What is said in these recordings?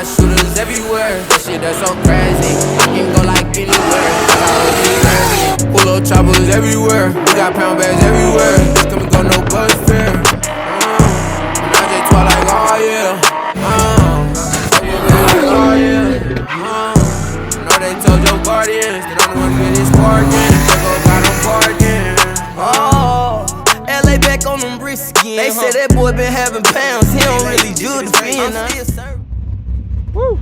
got shooters everywhere. That shit that's so crazy. I can go like anywhere. Pull up choppers everywhere. We got pound bags everywhere. Come and go, no bus fare. And I just talk like, oh yeah. Oh yeah. Know they told your guardians that I'm the one with his parking. They go got them parking. Oh, LA back on them bricks again. They say that boy been having pounds. He don't really do the fin. Woo.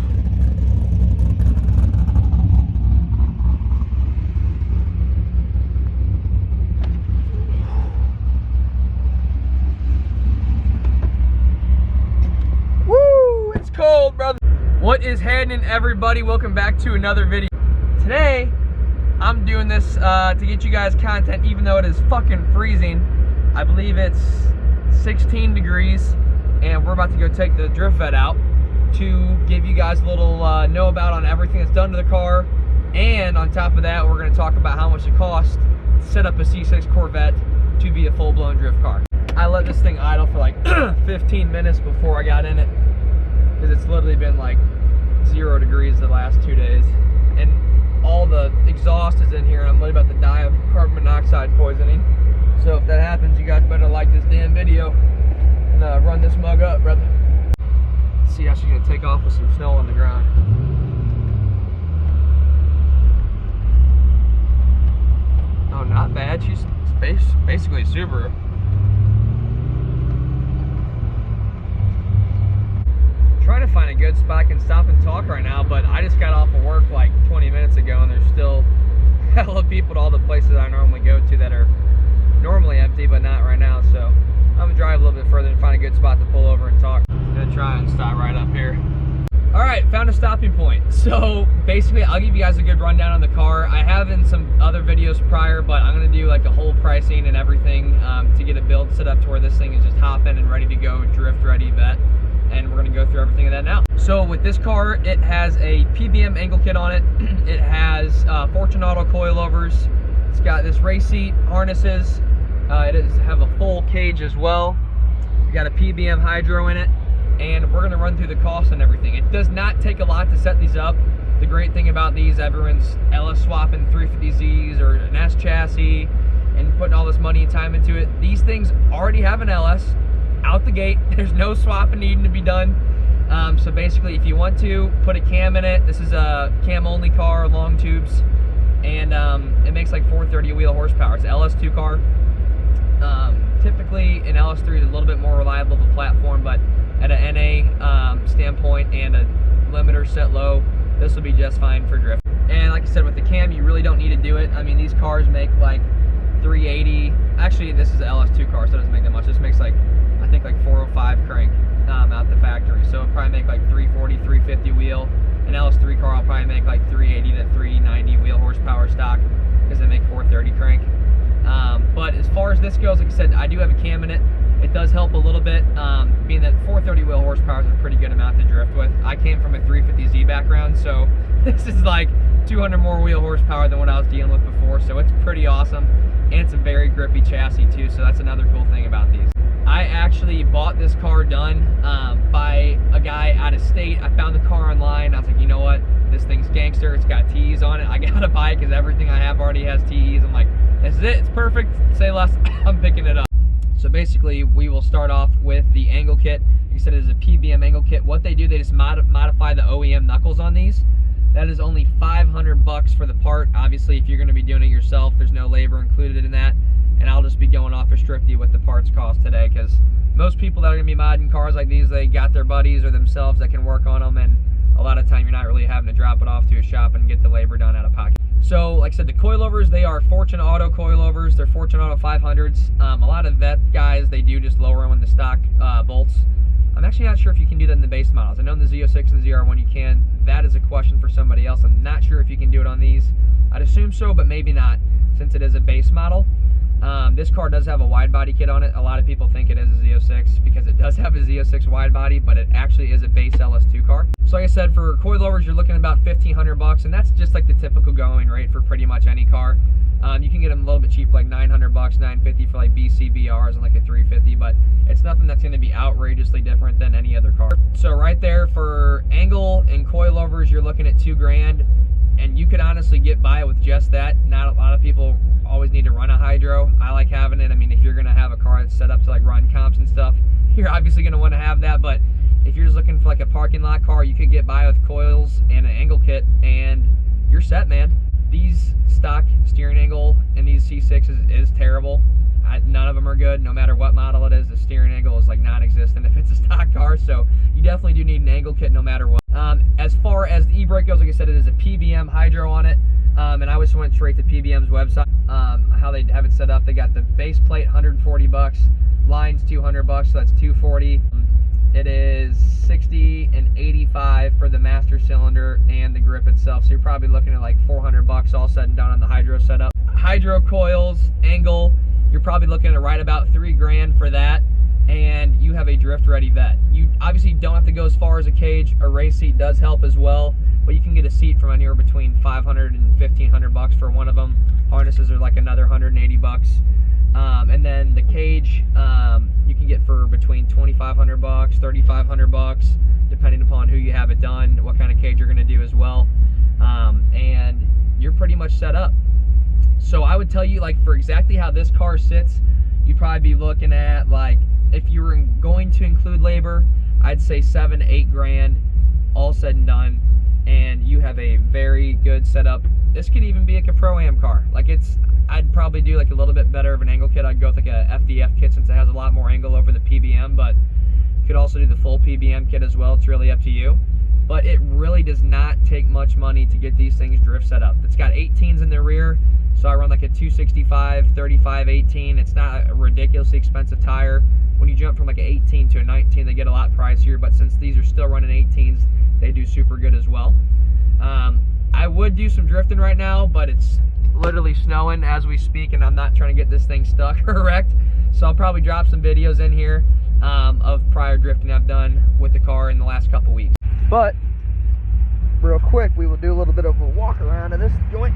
Woo! It's cold, brother. What is happening, everybody? Welcome back to another video. Today, I'm doing this to get you guys content, even though it is fucking freezing. I believe it's 16 degrees, and we're about to go take the drift vet out to give you guys a little know about on everything that's done to the car. And on top of that, we're going to talk about how much it costs to set up a C6 Corvette to be a full-blown drift car. I let this thing idle for like 15 minutes before I got in it, because it's literally been like 0 degrees the last 2 days, and all the exhaust is in here, and I'm literally about to die of carbon monoxide poisoning. So if that happens, you guys better like this damn video and run this mug up, brother. Let's see how she's gonna take off with some snow on the ground. Oh, not bad. She's basically a Subaru. Trying to find a good spot I can stop and talk right now, but I just got off of work like 20 minutes ago, and there's still hella people to all the places I normally go to that are normally empty, but not right now. So I'm gonna drive a little bit further and find a good spot to pull over and talk. I'm gonna try and stop right up here. All right, found a stopping point. So basically, I'll give you guys a good rundown on the car. I have in some other videos prior, but I'm gonna do like a whole pricing and everything to get a build set up to where this thing is just hopping and ready to go, drift ready vet. And we're gonna go through everything of that now. So with this car, it has a PBM angle kit on it. It has Fortunato coilovers. It's got this race seat, harnesses. It does have a full cage as well. We got a PBM hydro in it, and we're gonna run through the cost and everything. It does not take a lot to set these up. The great thing about these, everyone's LS swapping 350Zs or an S chassis and putting all this money and time into it. These things already have an LS. Out the gate, there's no swapping needing to be done. So basically, if you want to put a cam in it, this is a cam only car, long tubes, and it makes like 430 wheel horsepower. It's an LS2 car. Typically an LS3 is a little bit more reliable of a platform, but at an NA standpoint and a limiter set low, this will be just fine for drift. And like I said, with the cam, you really don't need to do it. I mean, these cars make like 380. Actually, this is an LS2 car, so it doesn't make that much. This makes like, I think like 405 crank out the factory, so it'll probably make like 340, 350 wheel. An LS3 car will probably make like 380 to 390 wheel horsepower stock, because they make 430 crank. But as far as this goes, like I said, I do have a cam in it. It does help a little bit, being that 430 wheel horsepower is a pretty good amount to drift with. I came from a 350Z background, so this is like 200 more wheel horsepower than what I was dealing with before, so it's pretty awesome. And it's a very grippy chassis too, so that's another cool thing about these. I actually bought this car done by a guy out of state. I found the car online. I was like, you know what? This thing's gangster. It's got TEs on it. I gotta buy it because everything I have already has TEs. I'm like, this is it. It's perfect. Say less. I'm picking it up. So basically, we will start off with the angle kit. Like I said, it is a PBM angle kit. What they do, they just modify the OEM knuckles on these. That is only 500 bucks for the part. Obviously, if you're going to be doing it yourself, there's no labor included in that. And I'll just be going off of strictly what the parts cost today, because most people that are going to be modding cars like these, they got their buddies or themselves that can work on them, and a lot of time you're not really having to drop it off to a shop and get the labor done out of pocket. So, like I said, the coilovers, they are Fortunato coilovers. They're Fortunato 500s. A lot of vet guys, they do just lower them in the stock bolts. I'm actually not sure if you can do that in the base models. I know in the Z06 and ZR1 you can. That is a question for somebody else. I'm not sure if you can do it on these. I'd assume so, but maybe not, since it is a base model. This car does have a wide body kit on it. A lot of people think it is a Z06 because it does have a Z06 wide body, but it actually is a base LS2 car. So like I said, for coilovers, you're looking at about 1,500 bucks, and that's just like the typical going rate for pretty much any car. You can get them a little bit cheap, like $900, $950 for like BCBRs and like a 350, but it's nothing that's going to be outrageously different than any other car. So right there for angle and coilovers, you're looking at $2 grand, and you could honestly get by with just that. Not a lot of people always need to run a hydro. I like having it. I mean, if you're going to have a car that's set up to like run comps and stuff, you're obviously going to want to have that, but if you're just looking for like a parking lot car, you could get by with coils and an angle kit, and you're set, man. These stock steering angle in these C6s is terrible. None of them are good. No matter what model it is, the steering angle is like non-existent if it's a stock car, so you definitely do need an angle kit no matter what. As far as the e-brake goes, like I said, it is a PBM hydro on it, and I just went straight to PBM's website, how they have it set up. They got the base plate, $140, lines $200, so that's $240. It is $60 and $85 for the master cylinder and the grip itself, so you're probably looking at like $400 all said and done on the hydro setup. Hydro coils, angle, you're probably looking at right about $3 grand for that, and you have a drift ready vet. You obviously don't have to go as far as a cage. A race seat does help as well, but you can get a seat from anywhere between $500 and $1,500 for one of them. Harnesses are like another $180. And then the cage, you can get for between $2,500, $3,500, depending upon who you have it done, what kind of cage you're going to do as well. And you're pretty much set up. So I would tell you, like, for exactly how this car sits, you'd probably be looking at, like, if you were going to include labor, I'd say $7 to $8 grand, all said and done, and you have a very good setup. This could even be like a Pro-Am car. Like, I'd probably do like a little bit better of an angle kit. I'd go with like a FDF kit since it has a lot more angle over the PBM, but you could also do the full PBM kit as well. It's really up to you. But it really does not take much money to get these things drift set up. It's got 18s in the rear, so I run like a 265, 35, 18. It's not a ridiculously expensive tire. When you jump from like an 18 to a 19, they get a lot pricier, but since these are still running 18s, they do super good as well. I would do some drifting right now, but it's literally snowing as we speak, and I'm not trying to get this thing stuck or wrecked. So I'll probably drop some videos in here of prior drifting I've done with the car in the last couple weeks. But real quick, we will do a little bit of a walk around of this joint.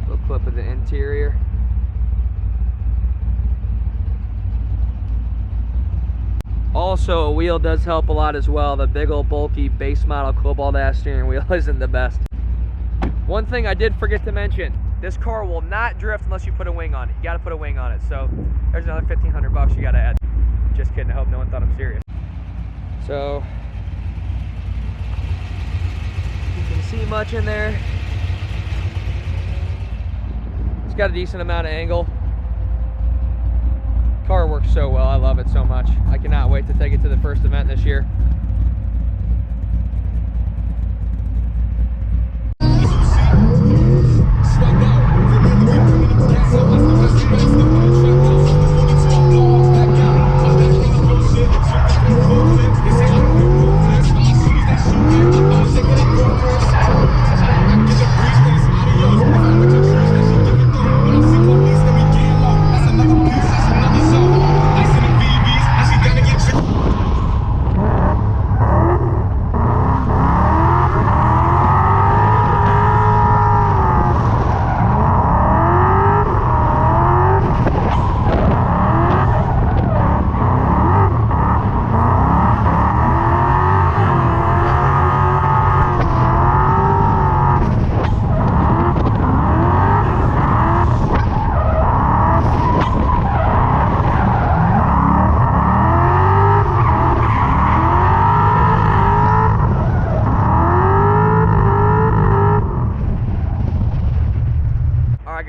Little clip of the interior. Also, a wheel does help a lot as well. The big old bulky base model Cobalt ass steering wheel isn't the best. One thing I did forget to mention, this car will not drift unless you put a wing on it. You gotta put a wing on it. So there's another $1,500 you gotta add. Just kidding, I hope no one thought I'm serious. So you can see much in there. It's got a decent amount of angle. Car works so well. I love it so much. I cannot wait to take it to the first event this year.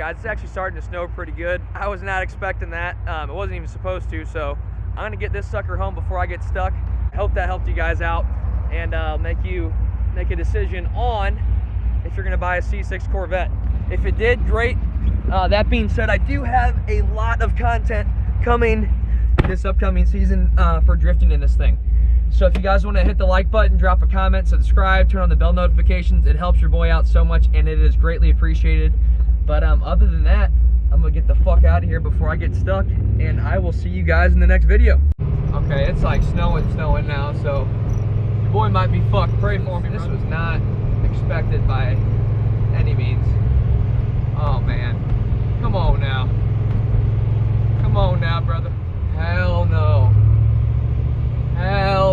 It's actually starting to snow pretty good. I was not expecting that. It wasn't even supposed to, so I'm gonna get this sucker home before I get stuck. I hope that helped you guys out and make you make a decision on if you're gonna buy a C6 Corvette. If it did, great. That being said, I do have a lot of content coming this upcoming season for drifting in this thing. So if you guys want to hit the like button, drop a comment, subscribe, turn on the bell notifications, it helps your boy out so much and it is greatly appreciated. But other than that, I'm gonna get the fuck out of here before I get stuck, and I will see you guys in the next video. Okay, it's like snowing now, so your boy might be fucked. Pray for me. This was not expected by any means. Oh man. Come on now. Come on now, brother. Hell no. Hell